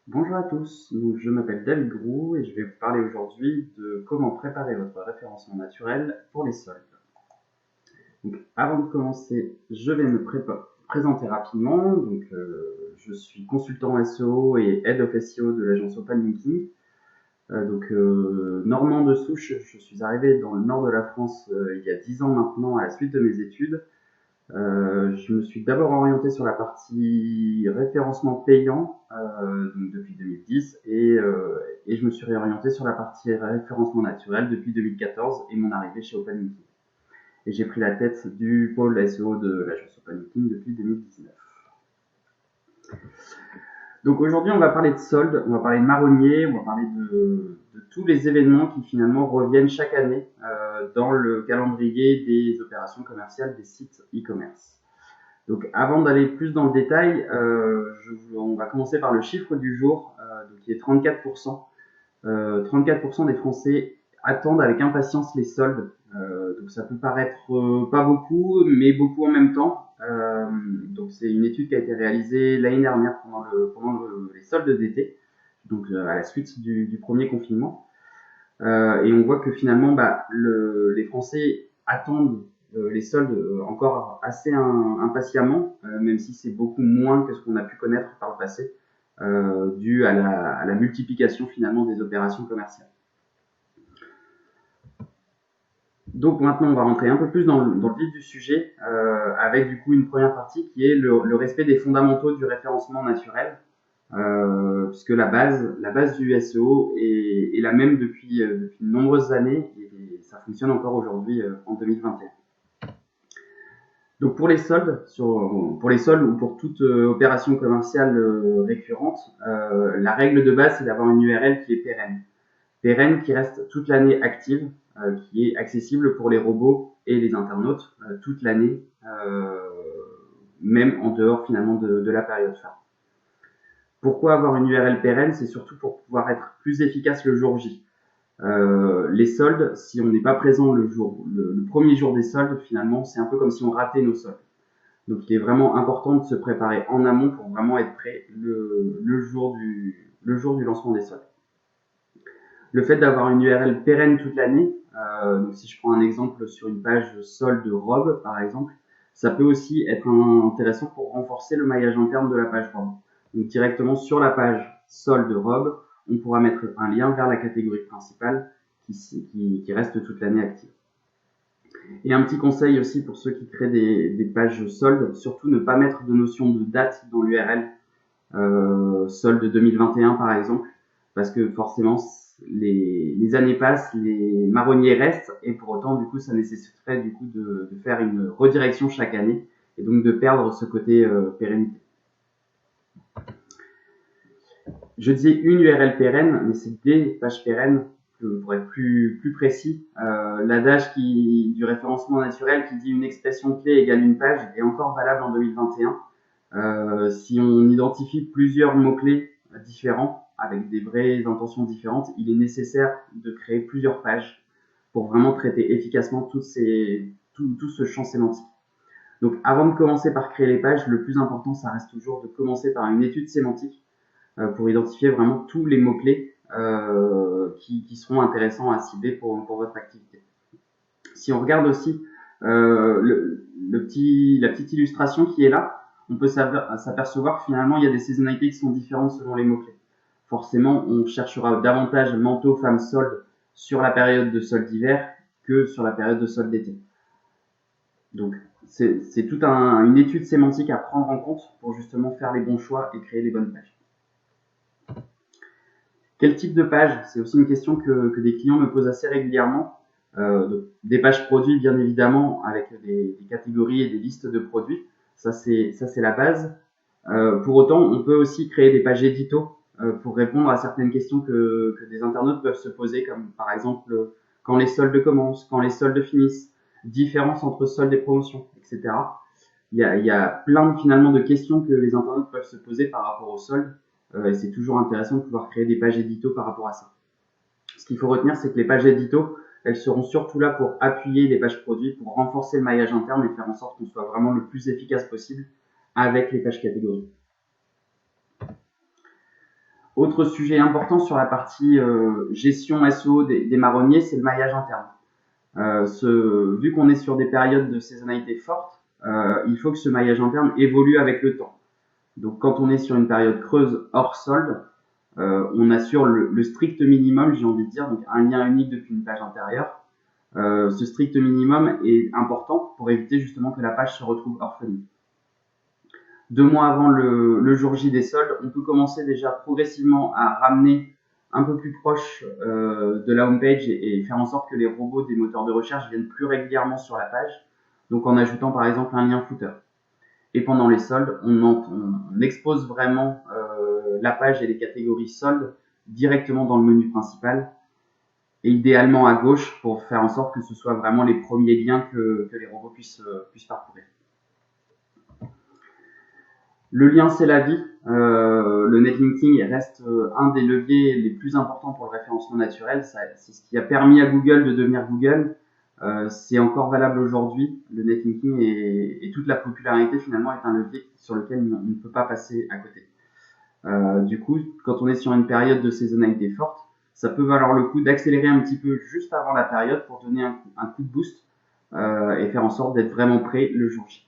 Bonjour à tous, donc je m'appelle David Groux et je vais vous parler aujourd'hui de comment préparer votre référencement naturel pour les soldes. Donc, avant de commencer, je vais me présenter rapidement. Je suis consultant SEO et Head of SEO de l'agence OpenLinking. Normand de souche, je suis arrivé dans le nord de la France il y a 10 ans maintenant à la suite de mes études. Je me suis d'abord orienté sur la partie référencement payant donc depuis 2010 et je me suis réorienté sur la partie référencement naturel depuis 2014 et mon arrivée chez OpenLinking. Et j'ai pris la tête du pôle SEO de l'agence OpenLinking depuis 2019. Donc aujourd'hui, on va parler de soldes, on va parler de marronniers, on va parler de tous les événements qui finalement reviennent chaque année dans le calendrier des opérations commerciales des sites e-commerce. Donc avant d'aller plus dans le détail, on va commencer par le chiffre du jour, qui est 34%. 34% des Français attendent avec impatience les soldes. Donc ça peut paraître pas beaucoup, mais beaucoup en même temps. Donc c'est une étude qui a été réalisée l'année dernière pendant les soldes d'été, donc à la suite du premier confinement. Et on voit que finalement, les Français attendent les soldes encore assez impatiemment, même si c'est beaucoup moins que ce qu'on a pu connaître par le passé, dû à la multiplication finalement des opérations commerciales. Donc maintenant, on va rentrer un peu plus dans le vif du sujet, avec du coup une première partie qui est le respect des fondamentaux du référencement naturel, puisque la base du SEO est la même depuis de nombreuses années et ça fonctionne encore aujourd'hui en 2021. Donc pour les soldes ou pour toute opération commerciale récurrente, la règle de base c'est d'avoir une URL qui est pérenne qui reste toute l'année active, qui est accessible pour les robots et les internautes toute l'année, même en dehors finalement de la période phare. Pourquoi avoir une URL pérenne? C'est surtout pour pouvoir être plus efficace le jour J. Les soldes, si on n'est pas présent le premier jour des soldes, finalement, c'est un peu comme si on ratait nos soldes. Donc, il est vraiment important de se préparer en amont pour vraiment être prêt le jour du lancement des soldes. Le fait d'avoir une URL pérenne toute l'année, donc si je prends un exemple sur une page solde robe, par exemple, ça peut aussi être intéressant pour renforcer le maillage interne de la page robe. Donc directement sur la page solde robe, on pourra mettre un lien vers la catégorie principale qui reste toute l'année active. Et un petit conseil aussi pour ceux qui créent des pages soldes, surtout ne pas mettre de notion de date dans l'URL, solde 2021 par exemple, parce que forcément les années passent, les marronniers restent et pour autant du coup ça nécessiterait du coup de faire une redirection chaque année et donc de perdre ce côté pérennité. Je disais une URL pérenne, mais c'est des pages pérennes pour être plus précis. L'adage du référencement naturel qui dit une expression clé égale une page est encore valable en 2021. Si on identifie plusieurs mots-clés différents avec des vraies intentions différentes, il est nécessaire de créer plusieurs pages pour vraiment traiter efficacement tout ce champ sémantique. Donc avant de commencer par créer les pages, le plus important, ça reste toujours de commencer par une étude sémantique pour identifier vraiment tous les mots-clés qui seront intéressants à cibler pour votre activité. Si on regarde aussi la petite illustration qui est là, on peut s'apercevoir que finalement il y a des saisonnalités qui sont différentes selon les mots-clés. Forcément, on cherchera davantage manteau, femme, solde sur la période de solde d'hiver que sur la période de solde d'été. Donc, c'est toute une étude sémantique à prendre en compte pour justement faire les bons choix et créer les bonnes pages. Quel type de page? C'est aussi une question que des clients me posent assez régulièrement. Des pages produits, bien évidemment, avec des catégories et des listes de produits. Ça, c'est la base. Pour autant, on peut aussi créer des pages édito pour répondre à certaines questions que des internautes peuvent se poser, comme par exemple quand les soldes commencent, quand les soldes finissent, différence entre soldes et promotions, etc. Il y a plein finalement de questions que les internautes peuvent se poser par rapport aux soldes. Et c'est toujours intéressant de pouvoir créer des pages édito par rapport à ça. Ce qu'il faut retenir, c'est que les pages édito, elles seront surtout là pour appuyer les pages produits, pour renforcer le maillage interne et faire en sorte qu'on soit vraiment le plus efficace possible avec les pages catégories. Autre sujet important sur la partie gestion SEO des marronniers, c'est le maillage interne. Vu qu'on est sur des périodes de saisonnalité forte, il faut que ce maillage interne évolue avec le temps. Donc quand on est sur une période creuse hors solde, on assure le strict minimum, j'ai envie de dire, donc un lien unique depuis une page intérieure. Ce strict minimum est important pour éviter justement que la page se retrouve orpheline. 2 mois avant le jour J des soldes, on peut commencer déjà progressivement à ramener un peu plus proche de la homepage et faire en sorte que les robots des moteurs de recherche viennent plus régulièrement sur la page, donc en ajoutant par exemple un lien footer. Et pendant les soldes, on expose vraiment la page et les catégories soldes directement dans le menu principal, et idéalement à gauche pour faire en sorte que ce soit vraiment les premiers liens que les robots puissent parcourir. Le lien, c'est la vie. Le netlinking reste un des leviers les plus importants pour le référencement naturel. C'est ce qui a permis à Google de devenir Google. C'est encore valable aujourd'hui. Le netlinking et toute la popularité finalement est un levier sur lequel on ne peut pas passer à côté. Du coup, quand on est sur une période de saisonnalité forte, ça peut valoir le coup d'accélérer un petit peu juste avant la période pour donner un coup de boost et faire en sorte d'être vraiment prêt le jour J.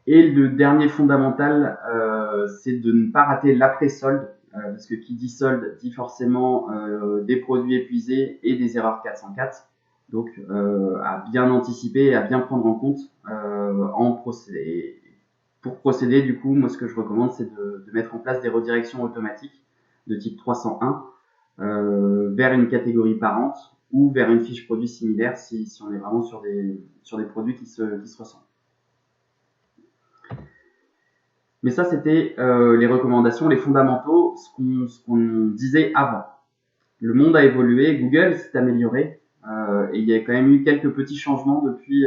Et le dernier fondamental, c'est de ne pas rater l'après-solde, parce que qui dit solde dit forcément des produits épuisés et des erreurs 404. Donc, à bien anticiper et à bien prendre en compte pour procéder, du coup, moi, ce que je recommande, c'est de mettre en place des redirections automatiques de type 301 vers une catégorie parente ou vers une fiche produit similaire si on est vraiment sur des produits qui se ressemblent. Mais ça, c'était les recommandations, les fondamentaux, ce qu'on disait avant. Le monde a évolué, Google s'est amélioré, et il y a quand même eu quelques petits changements depuis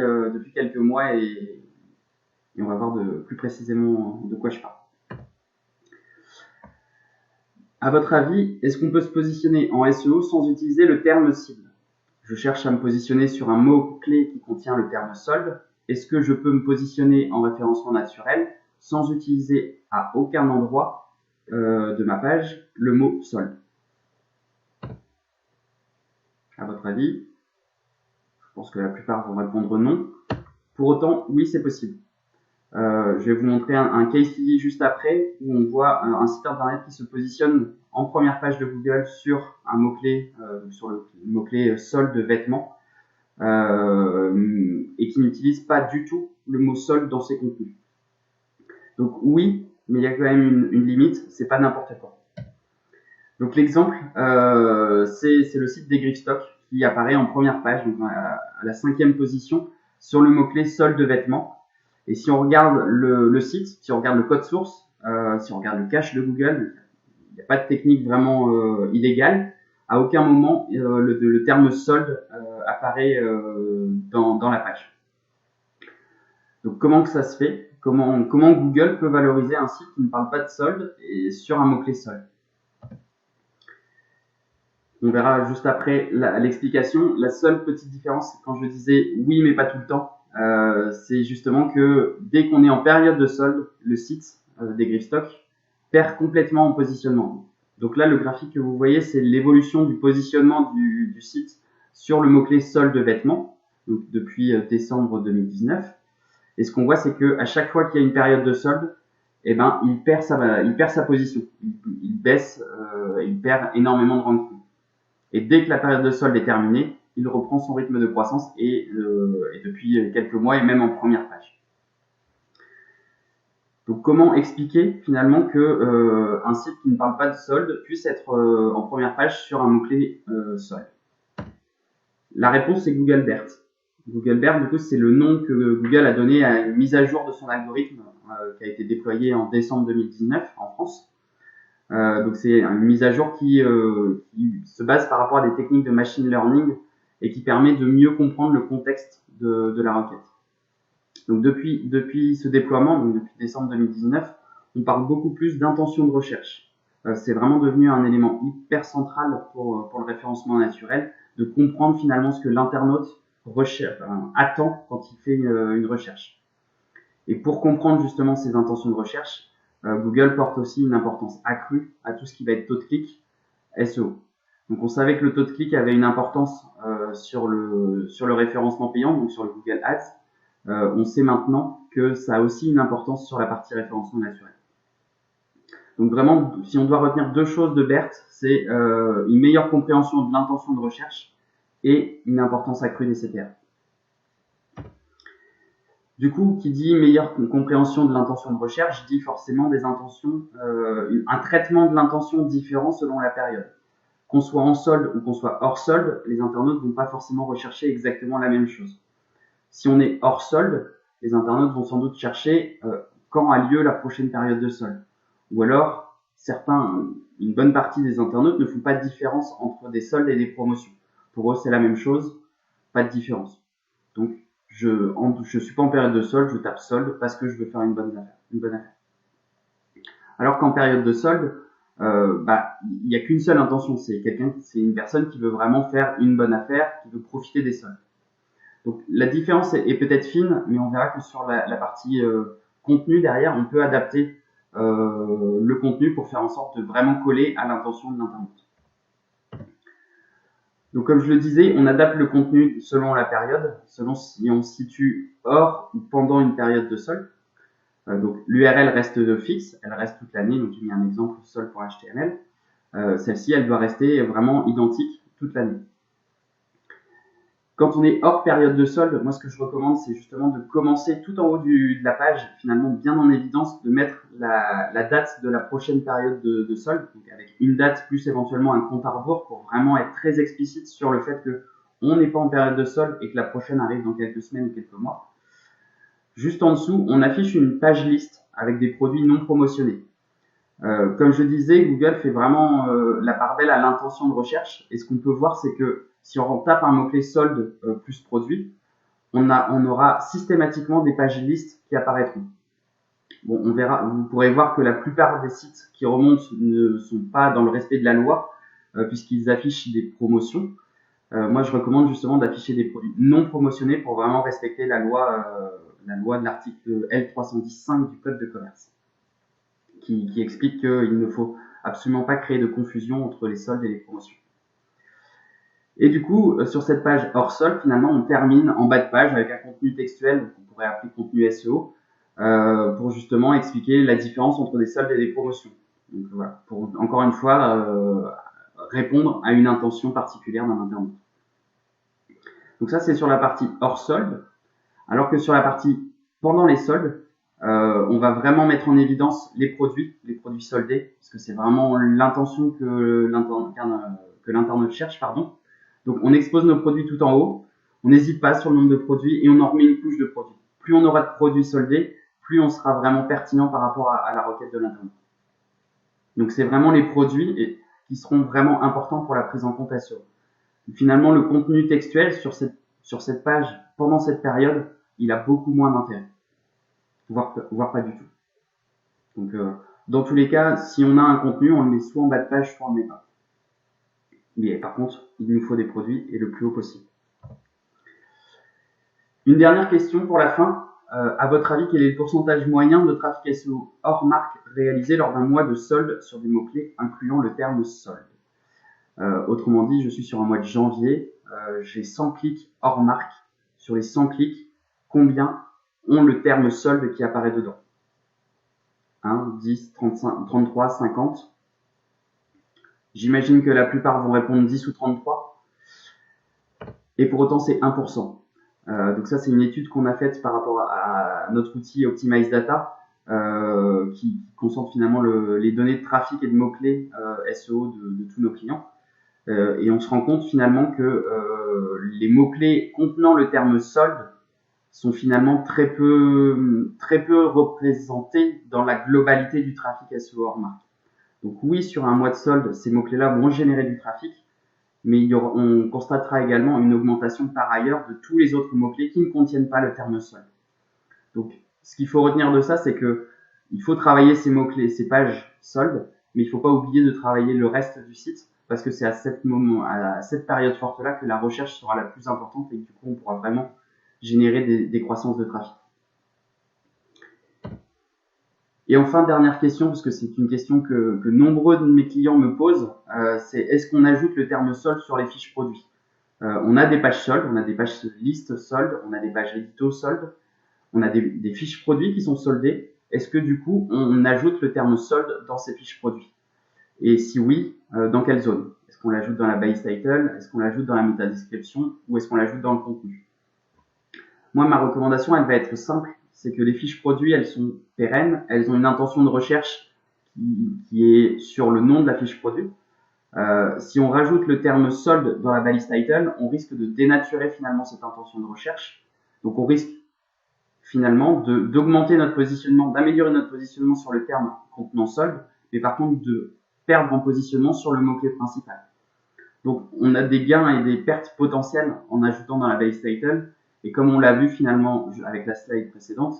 quelques mois, et on va voir plus précisément de quoi je parle. À votre avis, est-ce qu'on peut se positionner en SEO sans utiliser le terme cible? Je cherche à me positionner sur un mot-clé qui contient le terme solde. Est-ce que je peux me positionner en référencement naturel sans utiliser à aucun endroit de ma page le mot solde? À votre avis, je pense que la plupart vont répondre non. Pour autant, oui, c'est possible. Je vais vous montrer un case study juste après où on voit un site internet qui se positionne en première page de Google sur un mot-clé, sur le mot-clé solde de vêtements, et qui n'utilise pas du tout le mot solde dans ses contenus. Donc oui, mais il y a quand même une limite, c'est pas n'importe quoi. Donc l'exemple, c'est le site des Griffstock qui apparaît en première page, donc à la 5e position, sur le mot-clé solde de vêtements. Et si on regarde le site, si on regarde le code source, si on regarde le cache de Google, il n'y a pas de technique vraiment illégale. À aucun moment le terme solde apparaît dans la page. Donc comment que ça se fait? Comment Google peut valoriser un site qui ne parle pas de solde et sur un mot-clé solde? On verra juste après l'explication. La seule petite différence, quand je disais oui mais pas tout le temps, c'est justement que dès qu'on est en période de solde, le site des Griffstock perd complètement en positionnement. Donc là, le graphique que vous voyez, c'est l'évolution du positionnement du site sur le mot-clé solde de vêtements, donc depuis décembre 2019. Et ce qu'on voit, c'est que à chaque fois qu'il y a une période de solde, eh ben, il perd sa position. Il baisse, il perd énormément de ranking. Et dès que la période de solde est terminée, il reprend son rythme de croissance et depuis quelques mois et même en première page. Donc comment expliquer finalement que un site qui ne parle pas de solde puisse être en première page sur un mot-clé solde? La réponse c'est Google BERT. Google BERT, du coup, c'est le nom que Google a donné à une mise à jour de son algorithme qui a été déployée en décembre 2019 en France. Donc c'est une mise à jour qui se base par rapport à des techniques de machine learning et qui permet de mieux comprendre le contexte de la requête. Donc depuis ce déploiement, donc depuis décembre 2019, on parle beaucoup plus d'intention de recherche. c'est vraiment devenu un élément hyper central pour le référencement naturel, de comprendre finalement ce que l'internaute attend quand il fait une recherche. Et pour comprendre justement ces intentions de recherche, Google porte aussi une importance accrue à tout ce qui va être taux de clic, SEO. Donc on savait que le taux de clic avait une importance sur le référencement payant, donc sur le Google Ads. On sait maintenant que ça a aussi une importance sur la partie référencement naturel. Donc vraiment, si on doit retenir deux choses de BERT, c'est une meilleure compréhension de l'intention de recherche et une importance accrue des CTR. Du coup, qui dit meilleure compréhension de l'intention de recherche, dit forcément des intentions, un traitement de l'intention différent selon la période. Qu'on soit en solde ou qu'on soit hors solde, les internautes vont pas forcément rechercher exactement la même chose. Si on est hors solde, les internautes vont sans doute chercher quand a lieu la prochaine période de solde. Ou alors, une bonne partie des internautes ne font pas de différence entre des soldes et des promotions. Pour eux, c'est la même chose, pas de différence. Donc, je suis pas en période de solde, je tape solde parce que je veux faire une bonne affaire. Alors qu'en période de solde, il n'y a qu'une seule intention, c'est une personne qui veut vraiment faire une bonne affaire, qui veut profiter des soldes. Donc la différence est peut-être fine, mais on verra que sur la partie contenu derrière, on peut adapter le contenu pour faire en sorte de vraiment coller à l'intention de l'internaute. Donc comme je le disais, on adapte le contenu selon la période, selon si on se situe hors ou pendant une période de solde. Donc l'URL reste fixe, elle reste toute l'année, donc j'ai mis un exemple solde.html. Celle-ci, elle doit rester vraiment identique toute l'année. Quand on est hors période de solde, moi ce que je recommande, c'est justement de commencer tout en haut de la page, finalement bien en évidence, de mettre la date de la prochaine période de solde, donc avec une date plus éventuellement un compte à rebours pour vraiment être très explicite sur le fait que on n'est pas en période de solde et que la prochaine arrive dans quelques semaines ou quelques mois. Juste en dessous, on affiche une page liste avec des produits non promotionnés. Comme je disais, Google fait vraiment la part belle à l'intention de recherche. Et ce qu'on peut voir, c'est que si on tape un mot-clé solde plus produit, on aura systématiquement des pages listes qui apparaîtront. Bon, on verra, vous pourrez voir que la plupart des sites qui remontent ne sont pas dans le respect de la loi, puisqu'ils affichent des promotions. Moi, je recommande justement d'afficher des produits non promotionnés pour vraiment respecter la loi de l'article L310.5 du Code de commerce, qui explique qu'il ne faut absolument pas créer de confusion entre les soldes et les promotions. Et du coup, sur cette page hors solde, finalement, on termine en bas de page avec un contenu textuel qu'on pourrait appeler contenu SEO, pour justement expliquer la différence entre des soldes et des promotions. Donc voilà, pour encore une fois répondre à une intention particulière d'un internaute. Donc ça, c'est sur la partie hors solde. Alors que sur la partie pendant les soldes, on va vraiment mettre en évidence les produits soldés, parce que c'est vraiment l'intention que l'internaute cherche, pardon. Donc on expose nos produits tout en haut, on n'hésite pas sur le nombre de produits et on en remet une couche de produits. Plus on aura de produits soldés, plus on sera vraiment pertinent par rapport à la requête de l'internaute. Donc c'est vraiment les produits qui seront vraiment importants pour la prise en compte SEO. Finalement, le contenu textuel sur cette page, pendant cette période, il a beaucoup moins d'intérêt, voire pas du tout. Donc, dans tous les cas, si on a un contenu, on le met soit en bas de page, soit on le met pas. Mais par contre, il nous faut des produits et le plus haut possible. Une dernière question pour la fin. À votre avis, quel est le pourcentage moyen de trafic SEO hors marque réalisé lors d'un mois de solde sur des mots-clés incluant le terme solde? Autrement dit, je suis sur un mois de janvier, j'ai 100 clics hors marque. Sur les 100 clics, combien ont le terme solde qui apparaît dedans? 1, 10, 35, 33, 50. J'imagine que la plupart vont répondre 10 ou 33. Et pour autant, c'est 1%. Donc ça, c'est une étude qu'on a faite par rapport à notre outil Optimize Data, qui concentre finalement les données de trafic et de mots-clés SEO de tous nos clients. Et on se rend compte finalement que les mots-clés contenant le terme solde sont finalement très peu représentés dans la globalité du trafic SEO hors marque. Donc oui, sur un mois de solde, ces mots-clés-là vont générer du trafic, mais on constatera également une augmentation par ailleurs de tous les autres mots-clés qui ne contiennent pas le terme solde. Donc ce qu'il faut retenir de ça, c'est que il faut travailler ces mots-clés, ces pages soldes, mais il ne faut pas oublier de travailler le reste du site parce que c'est à cette période forte-là que la recherche sera la plus importante et que du coup, on pourra vraiment générer des croissances de trafic. Et enfin, dernière question, parce que c'est une question que nombreux de mes clients me posent, c'est est-ce qu'on ajoute le terme solde sur les fiches produits? On a des pages soldes, on a des pages liste soldes, on a des pages édito soldes, on a des fiches produits qui sont soldées. Est-ce que du coup, on ajoute le terme solde dans ces fiches produits? Et si oui, dans quelle zone? Est-ce qu'on l'ajoute dans la base title? Est-ce qu'on l'ajoute dans la métadescription? Ou est-ce qu'on l'ajoute dans le contenu? Moi, ma recommandation, elle va être simple. C'est que les fiches produits, elles sont pérennes. Elles ont une intention de recherche qui est sur le nom de la fiche produit. Si on rajoute le terme solde dans la balise title, on risque de dénaturer finalement cette intention de recherche. Donc on risque finalement d'augmenter notre positionnement, d'améliorer notre positionnement sur le terme contenant solde, mais par contre de perdre en positionnement sur le mot-clé principal. Donc on a des gains et des pertes potentielles en ajoutant dans la base title, et comme on l'a vu finalement avec la slide précédente,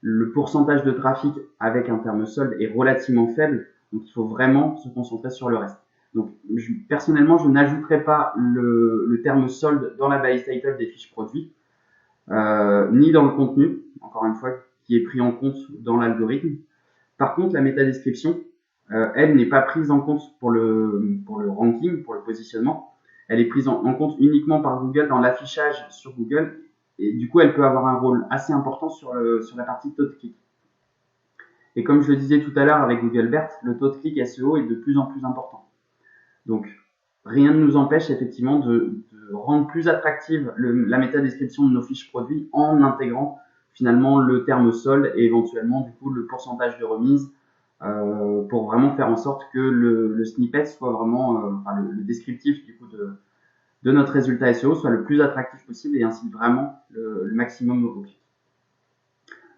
le pourcentage de trafic avec un terme solde est relativement faible, donc il faut vraiment se concentrer sur le reste. Donc personnellement, je n'ajouterai pas le terme solde dans la base title des fiches produits, ni dans le contenu, encore une fois, qui est pris en compte dans l'algorithme. Par contre, la métadescription, elle n'est pas prise en compte pour le ranking, pour le positionnement. Elle est prise en compte uniquement par Google dans l'affichage sur Google. Et du coup, elle peut avoir un rôle assez important sur la partie taux de clic. Et comme je le disais tout à l'heure avec Google BERT, le taux de clic SEO est de plus en plus important. Donc, rien ne nous empêche effectivement de rendre plus attractive la métadescription de nos fiches produits en intégrant finalement le terme solde et éventuellement du coup le pourcentage de remise pour vraiment faire en sorte que le snippet soit vraiment, le descriptif du coup de notre résultat SEO soit le plus attractif possible et incite vraiment le maximum au clic.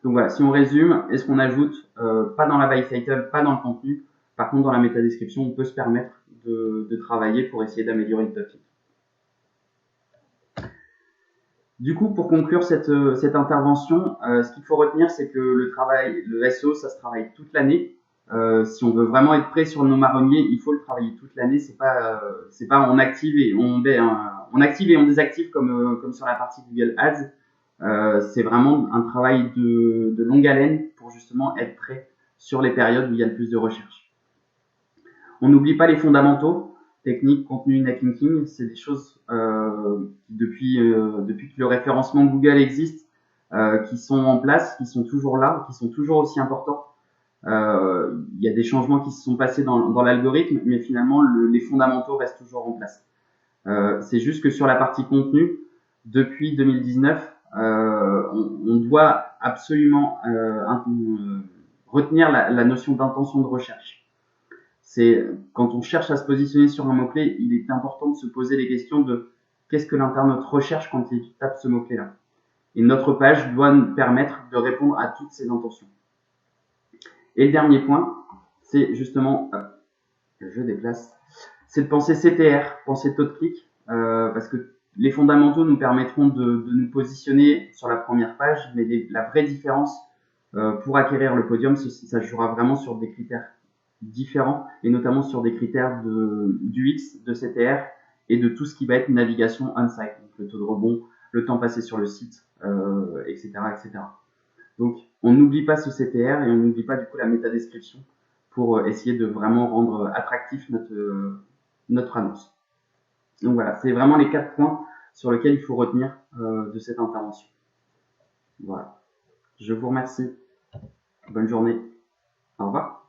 Donc voilà, si on résume, est-ce qu'on ajoute pas dans la base title, pas dans le contenu, par contre dans la métadescription, on peut se permettre de travailler pour essayer d'améliorer le topic. Du coup, pour conclure cette intervention, ce qu'il faut retenir, c'est que le SEO, ça se travaille toute l'année. Si on veut vraiment être prêt sur nos marronniers, il faut le travailler toute l'année. C'est pas on active et on active et on désactive comme sur la partie Google Ads. C'est vraiment un travail de longue haleine pour justement être prêt sur les périodes où il y a le plus de recherche. On n'oublie pas les fondamentaux. Technique, contenu, netlinking, c'est des choses depuis que le référencement Google existe, qui sont en place, qui sont toujours là, qui sont toujours aussi importants. Il y a des changements qui se sont passés dans l'algorithme, mais finalement les fondamentaux restent toujours en place. C'est juste que sur la partie contenu, depuis 2019, on doit absolument retenir la notion d'intention de recherche. C'est quand on cherche à se positionner sur un mot-clé, il est important de se poser les questions de qu'est-ce que l'internaute recherche quand il tape ce mot-clé-là. Et notre page doit nous permettre de répondre à toutes ces intentions. Et le dernier point, c'est justement, je déplace, c'est de penser CTR, penser taux de clic, parce que les fondamentaux nous permettront de nous positionner sur la première page, mais la vraie différence pour acquérir le podium, ça jouera vraiment sur des critères différents et notamment sur des critères d'UX, de CTR et de tout ce qui va être navigation on-site, donc le taux de rebond, le temps passé sur le site, etc., etc. Donc on n'oublie pas ce CTR et on n'oublie pas du coup la métadescription pour essayer de vraiment rendre attractif notre annonce. Donc voilà, c'est vraiment les 4 points sur lesquels il faut retenir de cette intervention. Voilà. Je vous remercie. Bonne journée. Au revoir.